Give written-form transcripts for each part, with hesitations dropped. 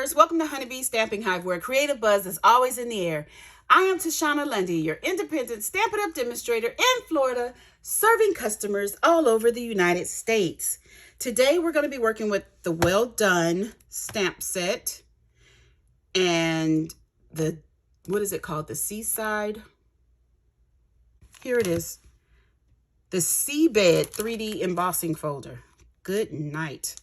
customers, welcome to Honeybee Stamping Hive, where creative buzz is always in the air. I am Tashana Lundy, your independent Stampin' Up Demonstrator in Florida, serving customers all over the United States. Today we're going to be working with the Well Done stamp set and the, what is it called? The Seaside. Here it is. The Seabed 3D embossing folder. Good night.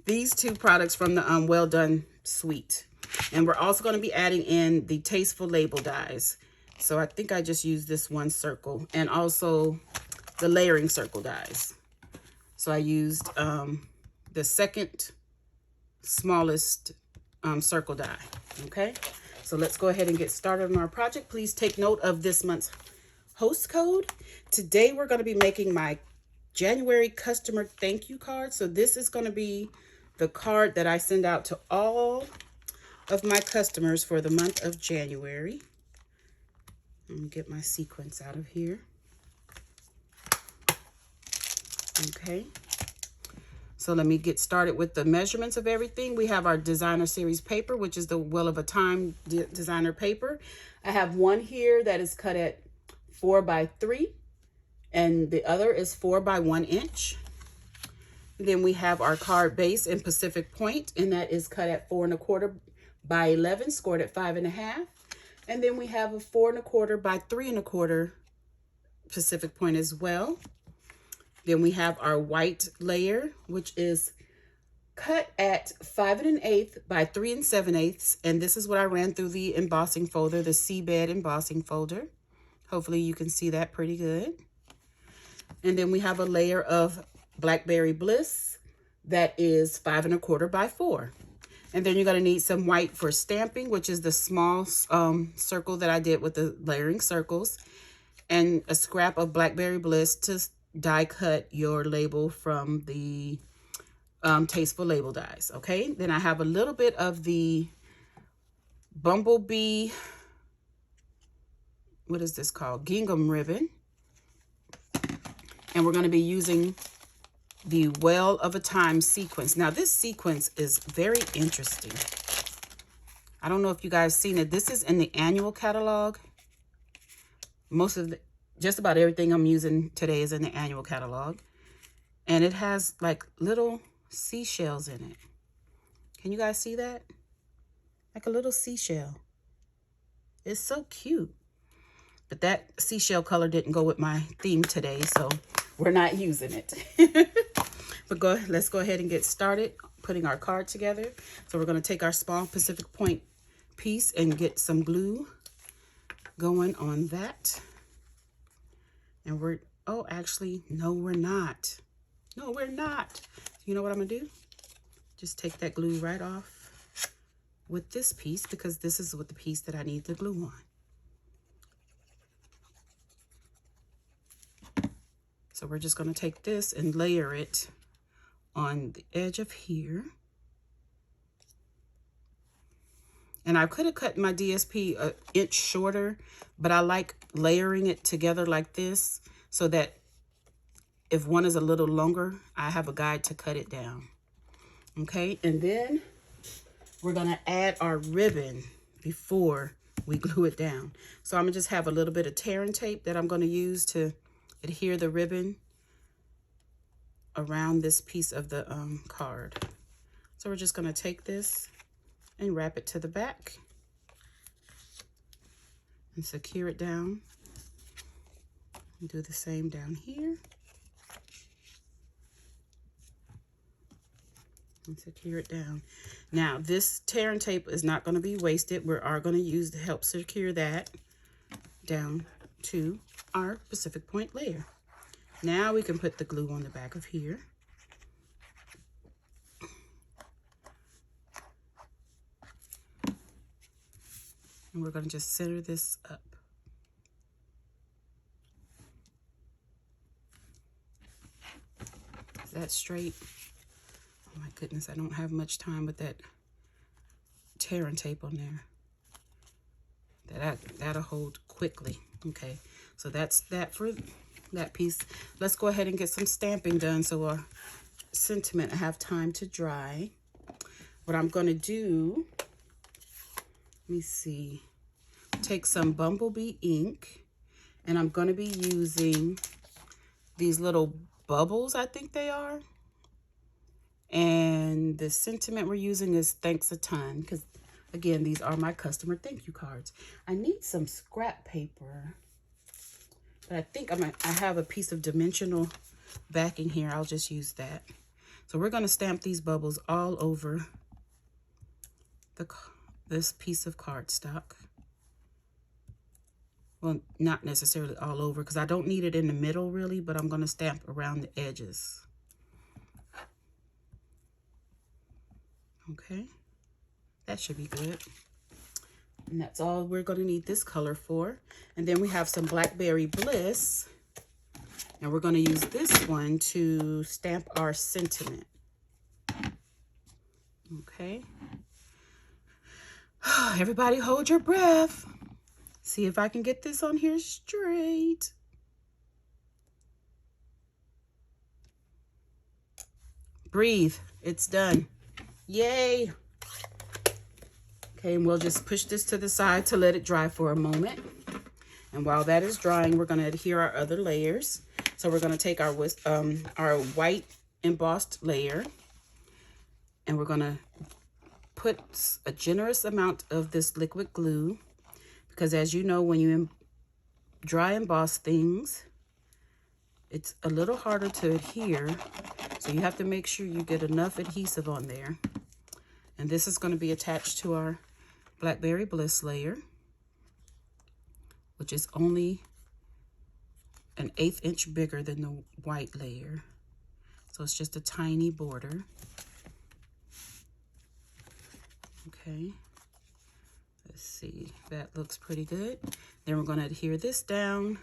These two products from the Well Done suite. And we're also going to be adding in the Tasteful Label dies. So I think I just used this one circle and also the layering circle dies. So I used the second smallest circle die. Okay, so let's go ahead and get started on our project. Please take note of this month's host code. Today we're going to be making my January customer thank you card. So this is going to be the card that I send out to all of my customers for the month of January. Let me get my sequence out of here. Okay. So let me get started with the measurements of everything. We have our designer series paper, which is the Will of a Time designer paper. I have one here that is cut at 4 by 3. And the other is 4 by 1 inch. Then we have our card base in Pacific Point, and that is cut at 4 1/4 by 11, scored at 5 1/2. And then we have a 4 1/4 by 3 1/4 Pacific Point as well. Then we have our white layer, which is cut at 5 1/8 by 3 7/8. And this is what I ran through the embossing folder, the Seabed embossing folder. Hopefully you can see that pretty good. And then we have a layer of Blackberry Bliss that is 5 1/4 by 4. And then you're going to need some white for stamping, which is the small circle that I did with the layering circles, and a scrap of Blackberry Bliss to die cut your label from the Tasteful Label dies. Okay, then I have a little bit of the Bumblebee, what is this called? Gingham ribbon. And we're going to be using the Well of a Time sequence. Now, this sequence is very interesting. I don't know if you guys seen it. This is in the annual catalog. Most of the, just about everything I'm using today is in the annual catalog. And it has like little seashells in it. Can you guys see that? Like a little seashell. It's so cute. But that seashell color didn't go with my theme today, so we're not using it. But let's go ahead and get started putting our card together. So we're going to take our small Pacific Point piece and get some glue going on that. And we're, oh, actually, no, we're not. No, we're not. You know what I'm going to do? Just take that glue right off with this piece, because this is what the piece that I need the glue on. So we're just going to take this and layer it on the edge of here. And I could have cut my DSP an inch shorter, but I like layering it together like this so that if one is a little longer, I have a guide to cut it down. Okay, and then we're going to add our ribbon before we glue it down. So I'm going to just have a little bit of tearing tape that I'm going to use to adhere the ribbon around this piece of the card. So we're just going to take this and wrap it to the back and secure it down. And do the same down here and secure it down. Now this tearing tape is not going to be wasted. We are going to use to help secure that down to our Pacific Point layer. Now we can put the glue on the back of here. And we're going to just center this up. Is that straight? Oh my goodness, I don't have much time with that tearing tape on there. That'll hold quickly. Okay, so that's that for that piece. Let's go ahead and get some stamping done so our sentiment have time to dry. what I'm going to do, let me see, take some Bumblebee ink, and I'm going to be using these little bubbles, I think they are. And the sentiment we're using is thanks a ton, because again, these are my customer thank you cards. I need some scrap paper, but I think I have a piece of dimensional backing here. I'll just use that. So we're going to stamp these bubbles all over this piece of cardstock. Well, not necessarily all over, because I don't need it in the middle really, but I'm going to stamp around the edges. Okay, that should be good. And that's all we're going to need this color for. And then we have some Blackberry Bliss, and we're going to use this one to stamp our sentiment. Okay. Everybody hold your breath. See if I can get this on here straight. Breathe. It's done. Yay. Okay, and we'll just push this to the side to let it dry for a moment. And while that is drying, we're going to adhere our other layers. So we're going to take our white embossed layer, and we're going to put a generous amount of this liquid glue, because as you know, when you dry emboss things, it's a little harder to adhere. So you have to make sure you get enough adhesive on there. And this is going to be attached to our Blackberry Bliss layer, which is only an 1/8 inch bigger than the white layer. So it's just a tiny border. Okay, let's see, that looks pretty good. Then we're going to adhere this down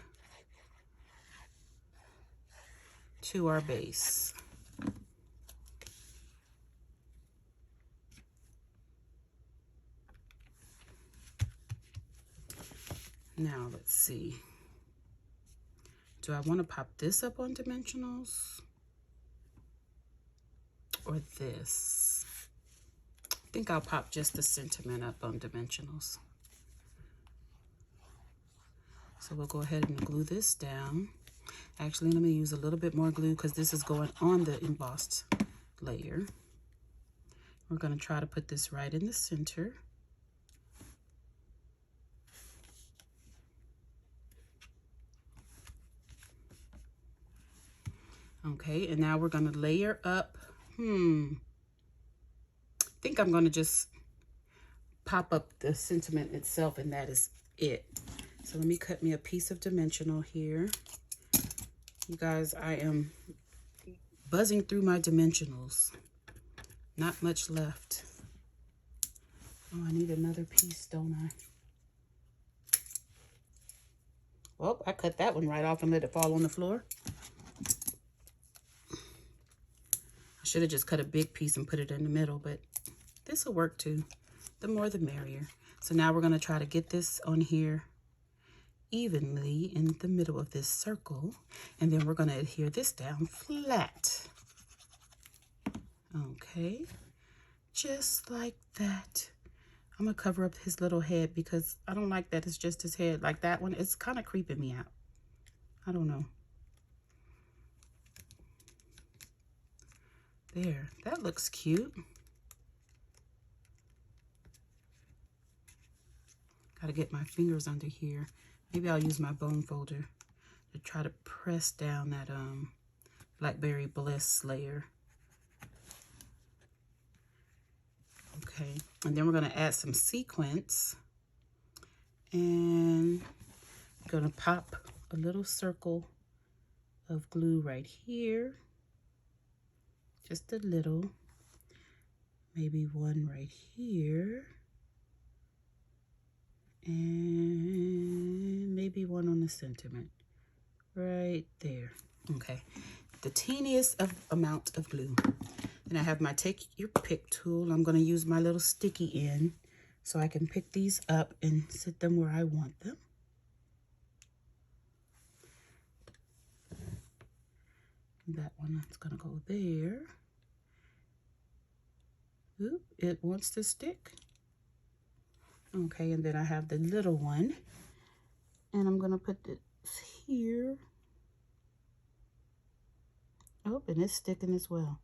to our base. Now let's see, do I want to pop this up on dimensionals or this? I think I'll pop just the sentiment up on dimensionals. So we'll go ahead and glue this down. Actually, let me use a little bit more glue because this is going on the embossed layer. We're going to try to put this right in the center. Okay, and now we're going to layer up. I think I'm going to just pop up the sentiment itself, and that is it. So let me cut me a piece of dimensional here. You guys, I am buzzing through my dimensionals. Not much left. Oh, I need another piece, don't I? Well, I cut that one right off and let it fall on the floor. I should have just cut a big piece and put it in the middle, but this will work too. The more the merrier. So now we're going to try to get this on here evenly in the middle of this circle, and then we're going to adhere this down flat. Okay, just like that. I'm going to cover up his little head because I don't like that it's just his head. Like that one, it's kind of creeping me out. I don't know. There, that looks cute. Gotta get my fingers under here. Maybe I'll use my bone folder to try to press down that Blackberry Bliss layer. Okay, and then we're gonna add some sequins, and I'm gonna pop a little circle of glue right here. Just a little, maybe one right here, and maybe one on the sentiment right there. Okay, the teeniest amount of glue. Then I have my take your pick tool. I'm going to use my little sticky end so I can pick these up and sit them where I want them. That one, that's going to go there. Ooh, it wants to stick. Okay, and then I have the little one. And I'm going to put this here. Oh, and it's sticking as well.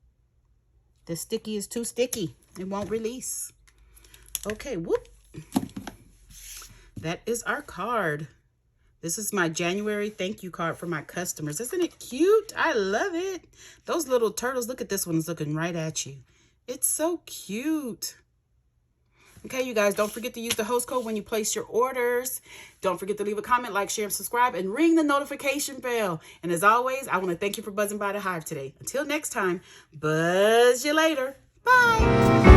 The sticky is too sticky. It won't release. Okay, whoop. That is our card. This is my January thank you card for my customers. Isn't it cute? I love it. Those little turtles, look at this one, it's looking right at you. It's so cute. Okay, you guys, don't forget to use the host code when you place your orders. Don't forget to leave a comment, like, share, and subscribe, and ring the notification bell. And as always, I want to thank you for buzzing by the Hive today. Until next time, buzz you later. Bye.